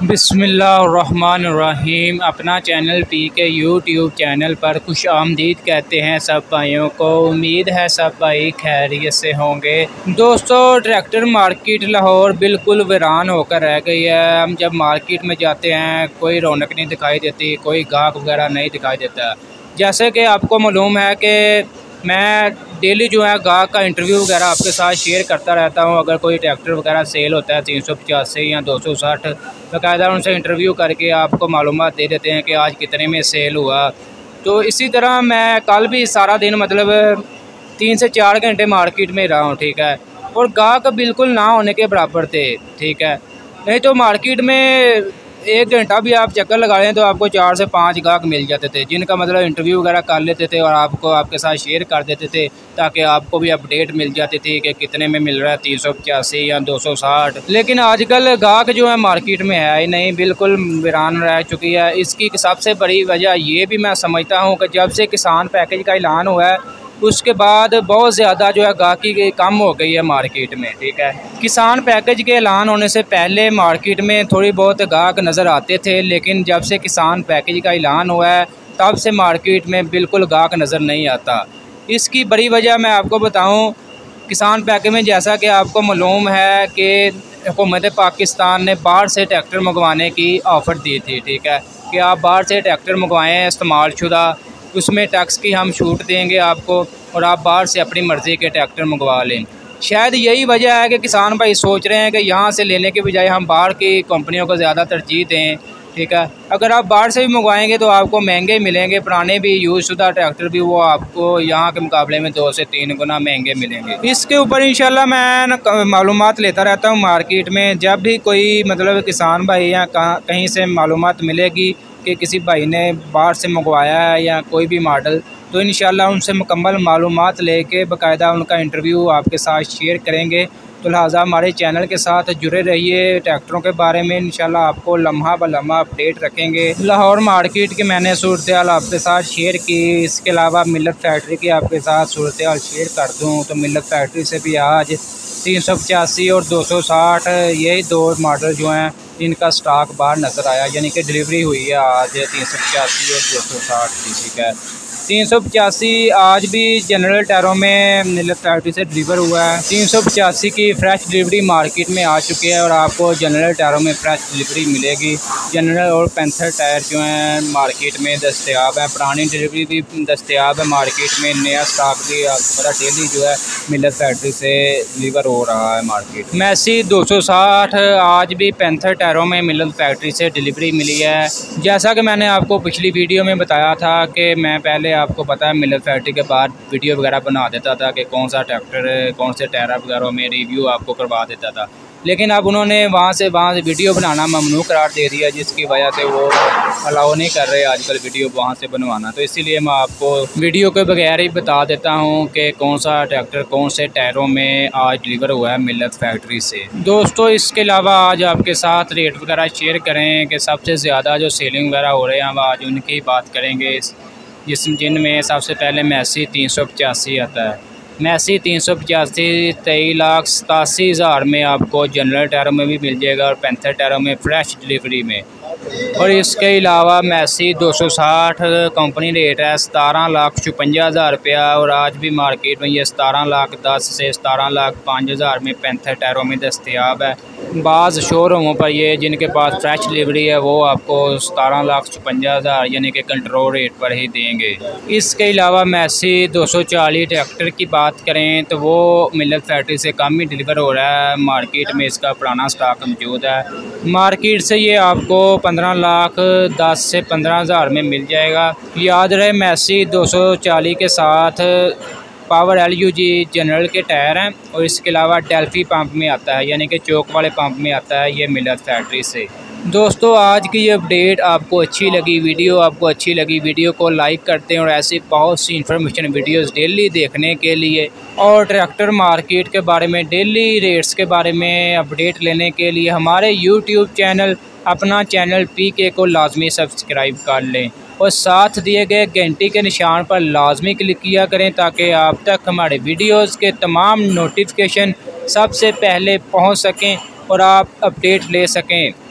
बिस्मिल्लाहिर्रहमानिर्रहीम। अपना channel P के यूट्यूब चैनल पर खुश आमदीद कहते हैं सब भाइयों को। उम्मीद है सब भाई खैरियत से होंगे। दोस्तों, ट्रैक्टर मार्केट लाहौर बिल्कुल वीरान होकर रह गई है। हम जब मार्केट में जाते हैं कोई रौनक नहीं दिखाई देती, कोई गाहक वगैरह नहीं दिखाई देता। जैसे कि आपको मालूम है कि मैं डेली जो है गाहक का इंटरव्यू वगैरह आपके साथ शेयर करता रहता हूं। अगर कोई ट्रैक्टर वगैरह सेल होता है 385 या 260, बाकायदा उनसे इंटरव्यू करके आपको मालूमात दे देते हैं कि आज कितने में सेल हुआ। तो इसी तरह मैं कल भी सारा दिन मतलब 3 से 4 घंटे मार्केट में रहा हूँ, ठीक है। और गाहक बिल्कुल ना होने के बराबर थे, ठीक है। नहीं तो मार्केट में 1 घंटा भी आप चक्कर लगा लें तो आपको 4 से 5 गाहक मिल जाते थे, जिनका मतलब इंटरव्यू वगैरह कर लेते थे और आपको आपके साथ शेयर कर देते थे, ताकि आपको भी अपडेट मिल जाती थी कि कितने में मिल रहा है 385 या 260। लेकिन आजकल गाहक जो है मार्केट में है ही नहीं, बिल्कुल वीरान रह चुकी है। इसकी सबसे बड़ी वजह ये भी मैं समझता हूँ कि जब से किसान पैकेज का ऐलान हुआ है उसके बाद बहुत ज़्यादा जो है गाहकी कम हो गई है मार्केट में, ठीक है। किसान पैकेज के ऐलान होने से पहले मार्केट में थोड़ी बहुत गाहक नज़र आते थे, लेकिन जब से किसान पैकेज का ऐलान हुआ है तब से मार्केट में बिल्कुल गाहक नज़र नहीं आता। इसकी बड़ी वजह मैं आपको बताऊं, किसान पैकेज में जैसा कि आपको मालूम है कि हुकूमत पाकिस्तान ने बाहर से ट्रैक्टर मंगवाने की ऑफ़र दी थी, ठीक है, कि आप बाहर से ट्रैक्टर मंगवाएँ इस्तेमाल शुदा, उसमें टैक्स की हम छूट देंगे आपको और आप बाहर से अपनी मर्ज़ी के ट्रैक्टर मंगवा लें। शायद यही वजह है कि किसान भाई सोच रहे हैं कि यहाँ से लेने के बजाय हम बाहर की कंपनियों को ज़्यादा तरजीह दें, ठीक है। अगर आप बाहर से भी मंगवाएंगे तो आपको महंगे मिलेंगे, पुराने भी यूज़ शुदा ट्रैक्टर भी वो आपको यहाँ के मुकाबले में 2 से 3 गुना महंगे मिलेंगे। इसके ऊपर इंशाल्लाह मैं मालूमात लेता रहता हूँ मार्केट में। जब भी कोई मतलब किसान भाई या कहीं से मालूमात मिलेगी कि किसी भाई ने बाहर से मंगवाया है या कोई भी मॉडल, तो इंशाल्लाह उनसे मुकम्मल मालूमात लेके बाकायदा उनका इंटरव्यू आपके साथ शेयर करेंगे। तो लिहाजा हमारे चैनल के साथ जुड़े रहिए। ट्रैक्टरों के बारे में इंशाल्लाह आपको लम्हा ब लम्हा अपडेट रखेंगे। लाहौर मार्केट की मैंने सूरत हाल आपके साथ शेयर की। इसके अलावा मिल्लत फैक्ट्री की आपके साथ सूरत हाल शेयर कर दूँ तो मिल्लत फैक्ट्री से भी आज 385 और 260 यही 2 मॉडल जो हैं इनका स्टॉक बाहर नज़र आया, यानी कि डिलीवरी हुई है आज 385 और 260 की, ठीक है। 385 आज भी जनरल टायरों में मिल्लत फैक्ट्री से डिलीवर हुआ है। 385 की फ़्रेश डिलीवरी मार्केट में आ चुकी है और आपको जनरल टायरों में फ़्रेश डिलीवरी मिलेगी। जनरल और पैंथर टायर जो हैं मार्केट में दस्तयाब है, पुरानी डिलीवरी भी दस्तयाब है मार्केट में, नया स्टॉक भी आपको पता डेली जो है मिल्लत फैक्ट्री से डिलीवर हो रहा है मार्केट। मैसी 260 आज भी पैंथर टायरों में मिल्लत फैक्ट्री से डिलीवरी मिली है। जैसा कि मैंने आपको पिछली वीडियो में बताया था कि मैं पहले आपको पता है मिल्लत फैक्ट्री के बाद वीडियो वगैरह बना देता था कि कौन सा ट्रैक्टर कौन से टायर वगैरह में रिव्यू आपको करवा देता था, लेकिन अब उन्होंने वहाँ से वीडियो बनाना ममनू करार दे दिया, जिसकी वजह से वो अलाउ नहीं कर रहे आजकल वीडियो वहाँ से बनवाना। तो इसीलिए मैं आपको वीडियो के बगैर ही बता देता हूँ कि कौन सा ट्रैक्टर कौन से टायरों में आज डिलीवर हुआ है मिल्लत फैक्ट्री से। दोस्तों, इसके अलावा आज आपके साथ रेट वगैरह शेयर करें कि सबसे ज़्यादा जो सेलिंग वगैरह हो रहे हैं हम आज उनकी बात करेंगे, जिनमें सबसे पहले मैसी 385 आता है। मैसी 385 23,87,000 में आपको जनरल टायरों में भी मिल जाएगा और पैंथर टायरों में फ़्रेश डिलीवरी में। और इसके अलावा मैसी 260 कंपनी रेट है 17,56,000 रुपया और आज भी मार्केट में ये 17,10,000 से 17,05,000 में पैंथर टायरों में दस्तयाब है। बाज़ शोरूमों पर ये जिनके पास फ्रेश डिलीवरी है वो आपको 17,56,000 यानी कि कंट्रोल रेट पर ही देंगे। इसके अलावा मैसी 240 ट्रैक्टर की बात करें तो वो मिल्लत फैक्ट्री से कम ही डिलीवर हो रहा है, मार्केट में इसका पुराना स्टॉक मौजूद है। मार्केट से ये आपको 15,10,000 से 15,000 में मिल जाएगा। याद रहे मैसी 240 के साथ पावर LUG जनरल के टायर हैं और इसके अलावा डेल्फी पंप में आता है, यानी कि चौक वाले पंप में आता है ये मिल्लत फैक्ट्री से। दोस्तों, आज की ये अपडेट आपको अच्छी लगी, वीडियो को लाइक करते हैं और ऐसी बहुत सी इन्फॉर्मेशन वीडियोस डेली देखने के लिए और ट्रैक्टर मार्केट के बारे में, डेली रेट्स के बारे में अपडेट लेने के लिए हमारे यूट्यूब चैनल अपना चैनल PK को लाजमी सब्सक्राइब कर लें और साथ दिए गए घंटी के निशान पर लाजमी क्लिक किया करें ताकि आप तक हमारे वीडियोस के तमाम नोटिफिकेशन सबसे पहले पहुंच सकें और आप अपडेट ले सकें।